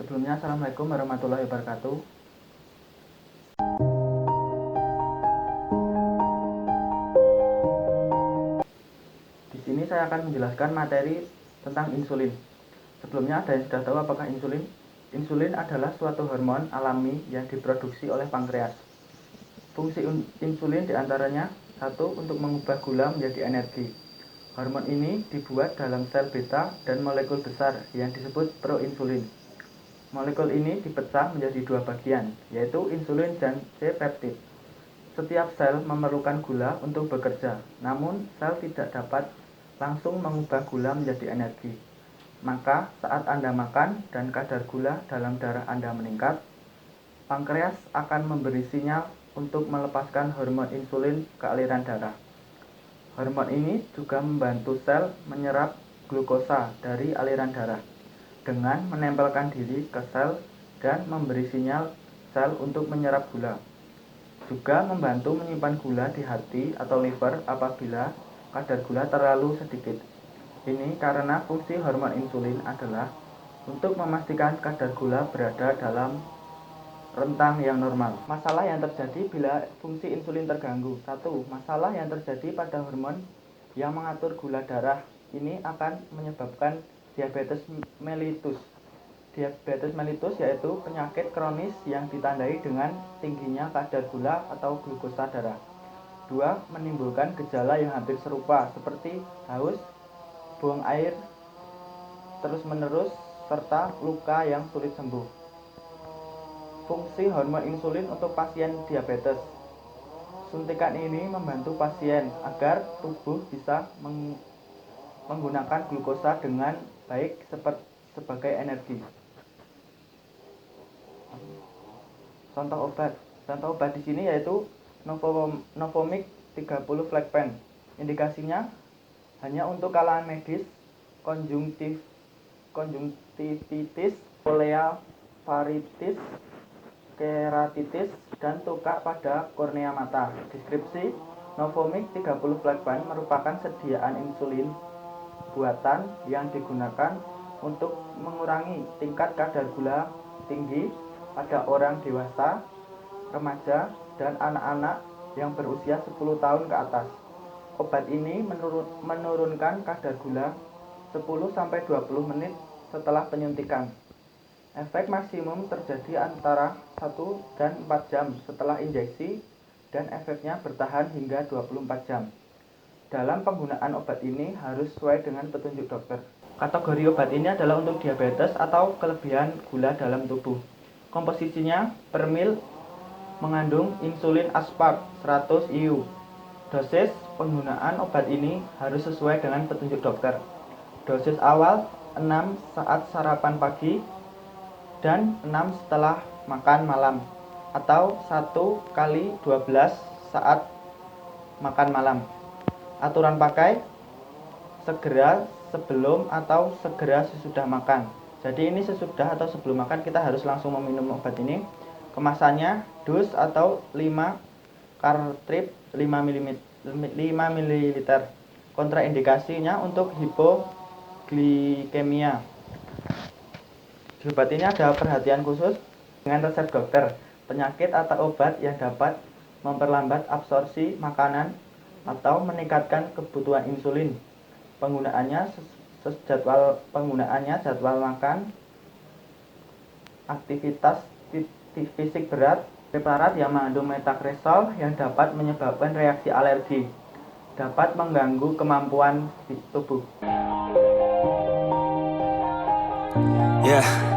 Sebelumnya, Assalamualaikum warahmatullahi wabarakatuh. Di sini saya akan menjelaskan materi tentang insulin. Sebelumnya, ada yang sudah tahu apakah insulin? Insulin adalah suatu hormon alami yang diproduksi oleh pankreas. Fungsi insulin diantaranya: 1. Untuk mengubah gula menjadi energi. Hormon ini dibuat dalam sel beta dan molekul besar yang disebut proinsulin. Molekul ini dipecah menjadi dua bagian, yaitu insulin dan C-peptid. Setiap sel memerlukan gula untuk bekerja, namun sel tidak dapat langsung mengubah gula menjadi energi. Maka saat Anda makan dan kadar gula dalam darah Anda meningkat, pankreas akan memberi sinyal untuk melepaskan hormon insulin ke aliran darah. Hormon ini juga membantu sel menyerap glukosa dari aliran darah dengan menempelkan diri ke sel dan memberi sinyal sel untuk menyerap gula. Juga membantu menyimpan gula di hati atau liver apabila kadar gula terlalu sedikit. Ini karena fungsi hormon insulin adalah untuk memastikan kadar gula berada dalam rentang yang normal. Masalah yang terjadi bila fungsi insulin terganggu. 1. Masalah yang terjadi pada hormon yang mengatur gula darah ini akan menyebabkan diabetes mellitus. Diabetes mellitus yaitu penyakit kronis yang ditandai dengan tingginya kadar gula atau glukosa darah. 2. Menimbulkan gejala yang hampir serupa seperti haus, buang air terus-menerus, serta luka yang sulit sembuh. Fungsi hormon insulin untuk pasien diabetes. Suntikan ini membantu pasien agar tubuh bisa menggunakan glukosa dengan baik sebagai energi. Contoh obat di sini yaitu Novomix 30 Flagpen. Indikasinya hanya untuk kalangan medis, konjungtivitis, polea-varitis, keratitis, dan tukak pada kornea mata. Deskripsi: Novomix 30 Flagpen merupakan sediaan insulin buatan yang digunakan untuk mengurangi tingkat kadar gula tinggi pada orang dewasa, remaja, dan anak-anak yang berusia 10 tahun ke atas. Obat ini menurunkan kadar gula 10-20 menit setelah penyuntikan. Efek maksimum terjadi antara 1 dan 4 jam setelah injeksi dan efeknya bertahan hingga 24 jam. Dalam penggunaan obat ini harus sesuai dengan petunjuk dokter. Kategori obat ini adalah untuk diabetes atau kelebihan gula dalam tubuh. Komposisinya per mil mengandung insulin aspart 100 IU. Dosis penggunaan obat ini harus sesuai dengan petunjuk dokter. Dosis awal 6 saat sarapan pagi dan 6 setelah makan malam, atau 1 kali 12 saat makan malam. Aturan pakai: segera sebelum atau segera sesudah makan. Jadi ini sesudah atau sebelum makan kita harus langsung meminum obat ini. Kemasannya dus atau 5 kartrid 5 ml. Kontraindikasinya untuk hipoglikemia. Di obat ini ada perhatian khusus dengan resep dokter. Penyakit atau obat yang dapat memperlambat absorpsi makanan atau meningkatkan kebutuhan insulin. Jadwal makan, aktivitas fisik berat, preparat yang mengandung metakresol yang dapat menyebabkan reaksi alergi, dapat mengganggu kemampuan tubuh. Yeah.